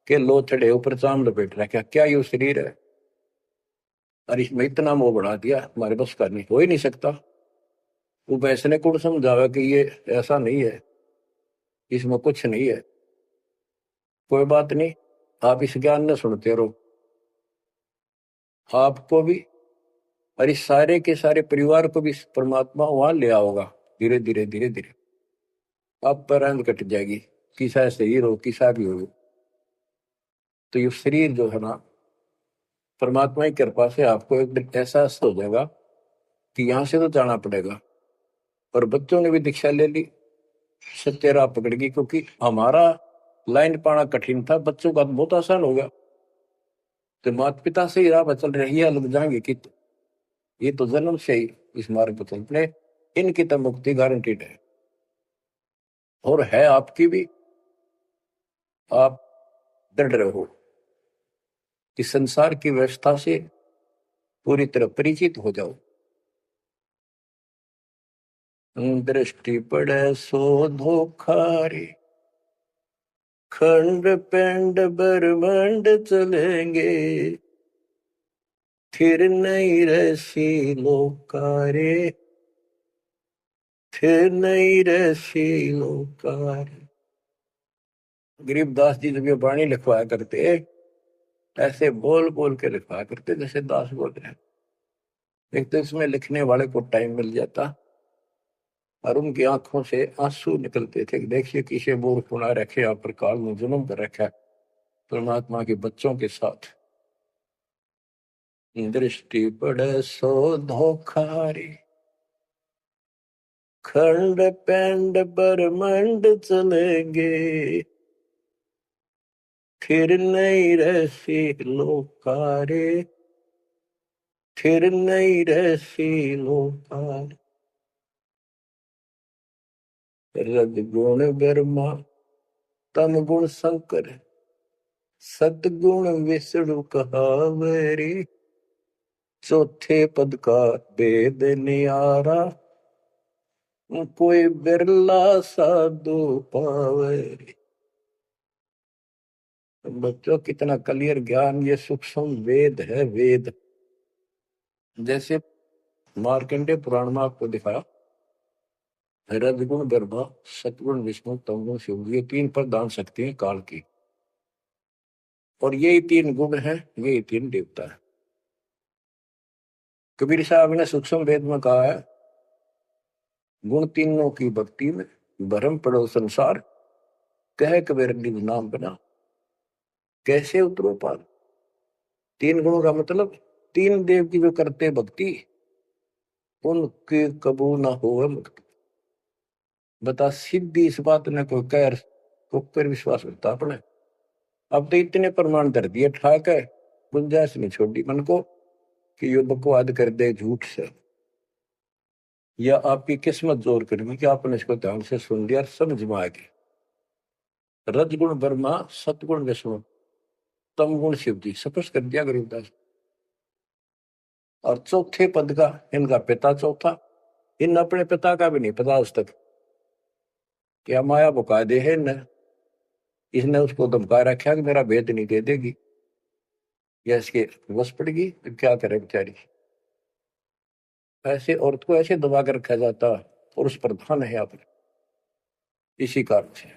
के लोथड़े ऊपर चाम लपेट रखा, क्या ये शरीर है? और इसमें इतना मोह बढ़ा दिया, हमारे बस का नहीं, हो ही नहीं सकता। वो वैसे ने कुछ समझावा कि ये ऐसा नहीं है, इसमें कुछ नहीं है, कोई बात नहीं, आप इस ज्ञान ने सुनते रहो, आपको भी और इस सारे के सारे परिवार को भी परमात्मा वहां ले आओगा। धीरे धीरे धीरे धीरे अब पर कट जाएगी, किसा शरीर हो किसा भी हो। तो ये शरीर जो है ना, परमात्मा की कृपा से आपको एक दिन एहसास हो जाएगा कि यहां से तो जाना पड़ेगा। और बच्चों ने भी दीक्षा ले ली, सत्य राह पकड़ गई, क्योंकि हमारा लाइन पाना कठिन था, बच्चों का तो बहुत आसान हो गया। तो माता पिता से ही राह पर चल रही है, लग जाएंगे कि ये तो जन्म से ही इस मार्ग पर चल पड़े, इनकी तो मुक्ति गारंटीड है, और है आपकी भी। आप दृढ़ रहो, इस संसार की व्यवस्था से पूरी तरह परिचित हो जाओ। दृष्टि पड़े सो धोखा रे, खंड पेंड ब्रह्मांड चलेंगे, फिर नहीं रसी लोकारे, फिर नहीं रसी लोकारे। गरीबदास जी जब ये वाणी लिखवाया करते, ऐसे बोल बोल के लिखवाया करते जैसे दास बोल रहे हैं। एक तो इसमें लिखने वाले को टाइम मिल जाता, और उनकी आंखों से आंसू निकलते थे कि देखिए किसे बोर खुना रखे, आप पर काल में जन्म कर रखा है परमात्मा के बच्चों के साथ। दृष्टि पड़े सो धोखारी, खंड पेंड ब्रह्मांड चलेंगे, फिर नहीं रहसी लोकारे, फिर नहीं रहसी लोकारे। रजगुण ब्रह्मा तम गुण शंकर, सतगुण विष्णु कहावरी, चौथे पद का वेद नियारा, कोई बिरला साधु पावे। बच्चों कितना क्लियर ज्ञान, ये सूक्ष्म वेद है, वेद। जैसे मार्कंडे पुराण में आपको दिखाया, रजगुण ब्रह्मा, सतगुण विष्णु, तमगुण शिव, ये तीन प्रधान शक्ति हैं काल की, और यही तीन गुण हैं, यही तीन देवता है। कबीर साहब ने सूक्ष्म वेद में कहा है, गुण तीनों की भक्ति में भरम पड़ो संसार, कह कबीर निज नाम बना, कैसे उतरो पार। तीन गुणों का मतलब, तीन देव की जो करते भक्ति, उनके कबू ना हो मुक्ति। बता सिद्धि इस बात ने कोई कह को पर विश्वास करता अपने। अब तो इतने प्रमाण धर दिए ठाक है, गुंजाइश नहीं छोड़ी मन को कि यो बकवाद कर दे झूठ से, या आपकी किस्मत जोर करेगी कि आपने इसको ध्यान से सुन लिया और समझ में आ गया। रजगुण ब्रह्मा, सतगुण विष्णु, तम गुण शिव जी, स्पष्ट कर दिया गरीबदास। और चौथे पद का इनका पिता चौथा, इन अपने पिता का भी नहीं पता आज तक, क्या माया बुका दे है न, इसने उसको धमका रखा कि मेरा भेद नहीं दे देगी, या इसके बस पड़ेगी तो क्या करे बेचारी। ऐसे औरत को ऐसे दबा कर रखा जाता, और उस प्रधान है आप, इसी कारण से।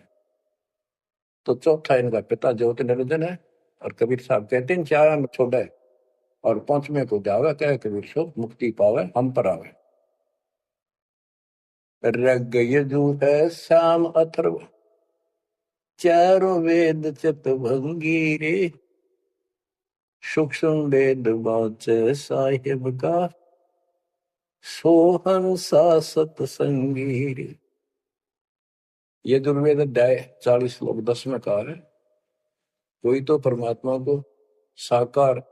तो चौथा इनका पिता ज्योति निरंजन है, और कबीर साहब कहते हैं चार में छोड़ा है, और पांचवें को जावे, कहे कबीर सो मुक्ति पावे हम पर आवे। ऋग यजुः साम अथर्व चारों वेद चतुर्भंगी रे, सूक्ष्म वेद वाच साहिब का, सोहन सा सतसंगी रे। यजुर्वेद अध्याय 40 श्लोक 10 में कहा है, कोई तो परमात्मा को साकार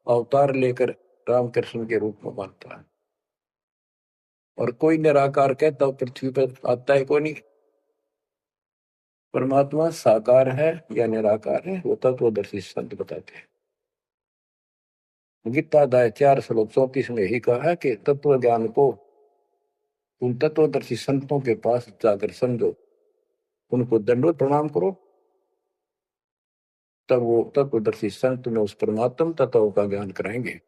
अवतार लेकर रामकृष्ण के रूप में मानता है, और कोई निराकार कहता पृथ्वी पर आता है कोई नहीं। परमात्मा साकार है या निराकार है वो तत्वदर्शी संत बताते हैं। गीता अध्याय 4 श्लोक 34 में यही कहा है कि तत्व ज्ञान को उन तत्वदर्शी संतों के पास जाकर समझो, उनको दंडवत प्रणाम करो, तब वो तत्वदर्शी संत में उस परमात्म तत्व का ज्ञान कराएंगे।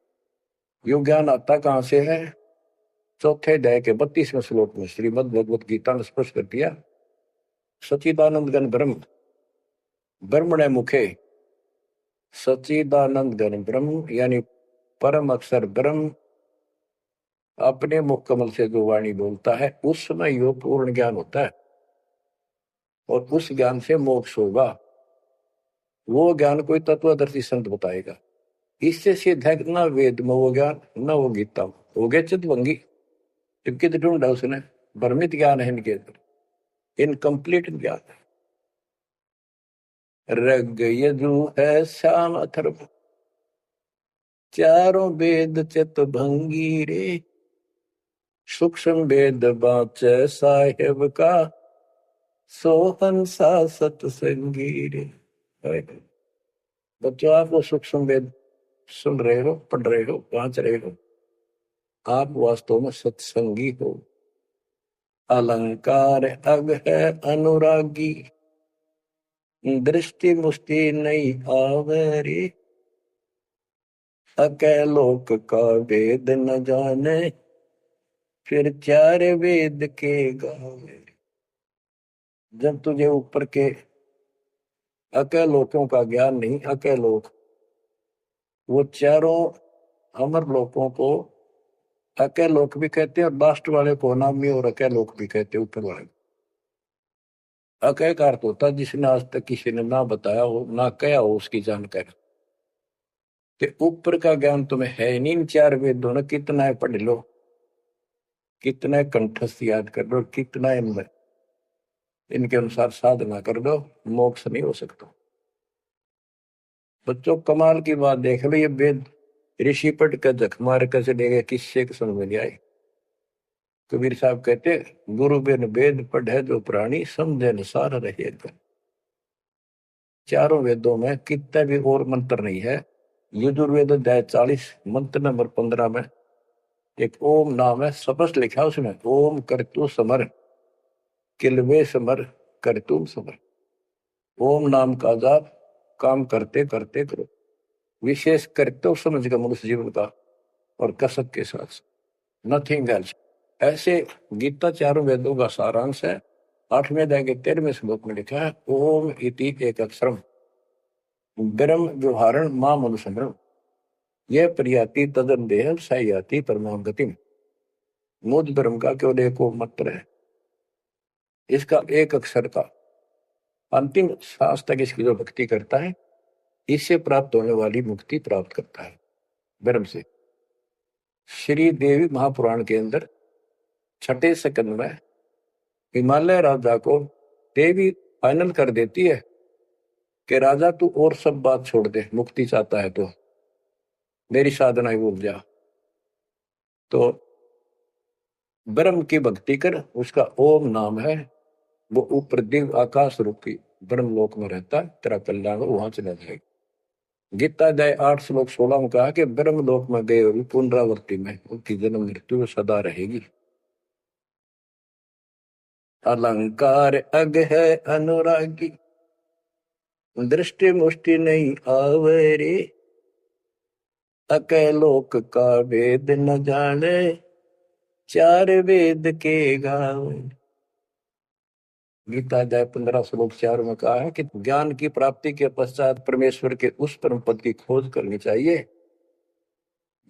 यो ज्ञान आता कहां से है? चौथे अध्याय के 32वें श्लोक में श्रीमद् भगवत गीता ने स्पष्ट कर दिया, सच्चिदानंद घन ब्रह्म ब्रह्मणे मुखे, सच्चिदानंद घन ब्रह्म यानी परम अक्षर ब्रह्म अपने मुख कमल से जो वाणी बोलता है उस समय यो पूर्ण ज्ञान होता है, और उस ज्ञान से मोक्ष होगा। वो ज्ञान कोई तत्वदर्शी संत बताएगा। इससे सिद्ध है न वेद में वो ज्ञान न वो गीता में, हो गया चितवंगी। इनकी तो ढूंढा उसने, भ्रमित ज्ञान है इनके अंदर, इनकम्प्लीट ज्ञान है। ऋग यजु है श्याम अथर्व चारों वेद चितभंगी रे, सूक्ष्म वेद वाच साहेब का, सोहन सा सतसंगी रे। बच्चों आप वो सूक्ष्म वेद सुन रहे हो, पढ़ रहे हो, वांच रहे हो, आप वास्तव में सत्संगी हो। अलंकार अग है अनुरागी, दृष्टि मुष्टि नहीं आवे रे, अकैलोक का वेद न जाने, फिर चार वेद के गावे। जब तुझे ऊपर के अकैलोकों का ज्ञान नहीं, अकैलोक वो चारों अमर लोकों को अकैलोक भी कहते हैं, और लास्ट वाले को नामी और अकैलोक भी कहते हैं, ऊपर वाले। अकय का अर्थ होता है जिसने आज तक किसी ने ना बताया हो ना कहा हो उसकी जानकारी। कि ऊपर का ज्ञान तुम्हें है नहीं, इन चार वेदों ने कितना है पढ़ लो, कितना है कंठस्थ याद कर लो, कितना इनमें इनके अनुसार साधना कर दो, मोक्ष नहीं हो सकता। बच्चों कमाल की बात देख लो, ये वेद ऋषि पट का जख मार कर चले गए, किससे समझ में नहीं आई। कबीर साहब कहते, गुरु बिन वेद पढ़े जो प्राणी, समझे न सार रहे। चारों वेदों में कितने भी और मंत्र नहीं है। यजुर्वेद अध्याय 40 मंत्र नंबर 15 में एक ओम नाम है, स्पष्ट लिखा उसमें, ओम करतु समर किलवे समर करतुम समर। ओम नाम का जाप काम करते करते करो, विशेष कर्तव्य समझ का मनुष्य जीवन का, और कसक के साथ, नथिंग एल्स। ऐसे गीता चारों वेदों का सारांश है। 8वें अध्याय के 13वें श्लोक में लिखा है, ओम इति एक अक्षरम ब्रह्म व्यवहारण मां मनुष्य, यह प्रियाति तदन देह सयाति परमाम गतिम। मुझ ब्रह्म का केवल एक मंत्र है, इसका एक अक्षर का अंतिम सांस तक इसकी जो भक्ति करता है, इससे प्राप्त होने वाली मुक्ति प्राप्त करता है ब्रह्म से। श्री देवी महापुराण के अंदर 6ठे सकंद में हिमालय राजा को देवी फाइनल कर देती है कि राजा तू और सब बात छोड़ दे, मुक्ति चाहता है तो मेरी साधना ही भूल जा, तो ब्रह्म की भक्ति कर। उसका ओम नाम है, वो ऊपर दिव्य आकाश रूपी ब्रह्म लोक में रहता है, तेरा कल्याण वहां चला जाएगा। गीता अध्याय 8 श्लोक 16 में कहा कि ब्रह्म लोक में गए हुए पुनरावृत्ति में उनकी जन्म मृत्यु सदा रहेगी। अलंकार अग है अनुरागी, दृष्टि मुष्टि नहीं आवे रे, अकैलोक का वेद न जाने, चार वेद के गावे। गीता अध्याय 15 श्लोक 4 में कहा है कि ज्ञान की प्राप्ति के पश्चात परमेश्वर के उस परम पद की खोज करनी चाहिए,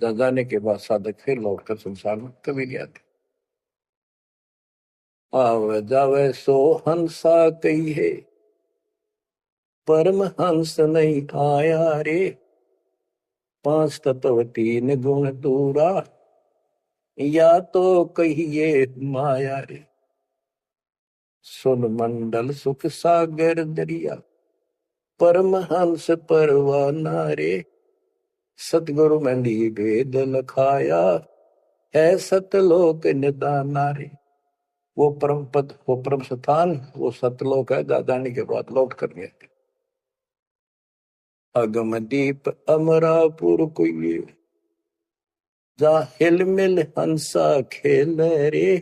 जहाँ जाने के बाद साधक फिर लौटकर संसार में कभी नहीं आते। आवे जावे सो हंसा कही है, परम हंस नहीं आया रे। पांच तत्व तीन गुण दूरा, या तो कहिए माया रे। सुन मंडल सुख सागर दरिया, परम हंस परवाना रे। सतगुरु में ली भेद लखाया, है सतलोक निदाना रे। वो परम पद, वो परम स्थान, वो सतलोक है। दादानी के बाद लौट कर गए। अगम दीप अमरापुर कोई, जा हिल मिल हंसा खेल रे।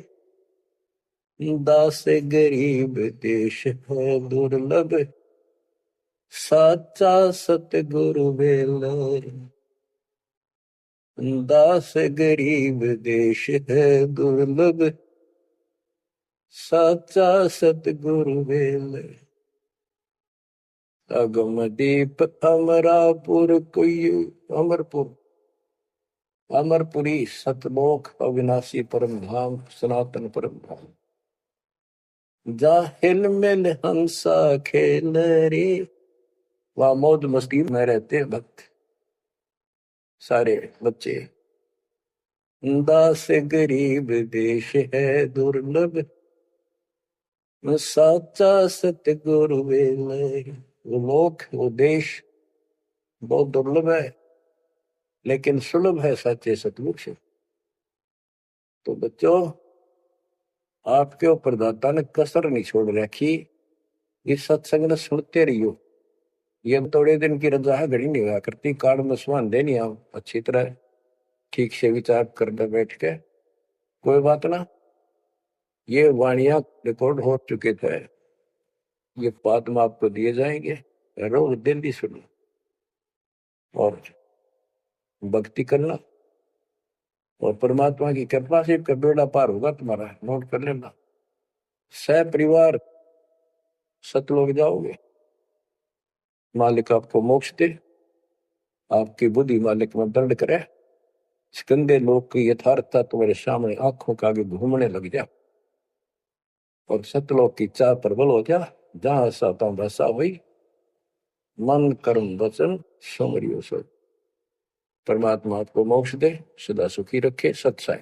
दास गरीब देश है दुर्लभ, साचा सतगुरु बेल रे। दास गरीब देश है दुर्लभ, साचा सतगुरु बेल। अगम दीप अमरापुर कोई, अमरपुर, अमरपुरी सतलोक अविनाशी परम धाम, सनातन परम धाम। जा हिल मिल हंसा खेल रे। वहां मौज मस्ती में रहते भक्त, सारे बच्चे। दास गरीब देश है दुर्लभ, साचा सतगुरु बेल। वो लोक, वो देश बहुत दुर्लभ है, लेकिन सुलभ है सच्चे सतगुरु से। तो बच्चों, आपके ऊपर दाता ने कसर नहीं छोड़ रखी। इस सत्संग ने सुनते रहियो। ये थोड़े दिन की रजा है, घड़ी नहीं हुआ करती। काल में सुहान देनी आप अच्छी तरह ठीक से विचार करने बैठ के। कोई बात ना, ये वाणियां रिकॉर्ड हो चुके थे, ये बाद में आपको दिए जाएंगे। रोज दिल्ली सुनो और भक्ति करना, और परमात्मा की कृपा से बेड़ा पार होगा तुम्हारा। नोट कर लेना, सह परिवार सतलोक जाओगे। मालिक आपको मोक्ष दे, आपकी बुद्धि मालिक में दंड करे। गंदे लोग की यथार्थता तुम्हारे सामने आंखों के आगे घूमने लग जा, और सतलोक की चाह प्रबल हो जा। जहां साता भाषा हुई, मन कर्म वचन सुमरियो सो। परमात्मा आपको मोक्ष दे, सदा सुखी रखे। सत्साई।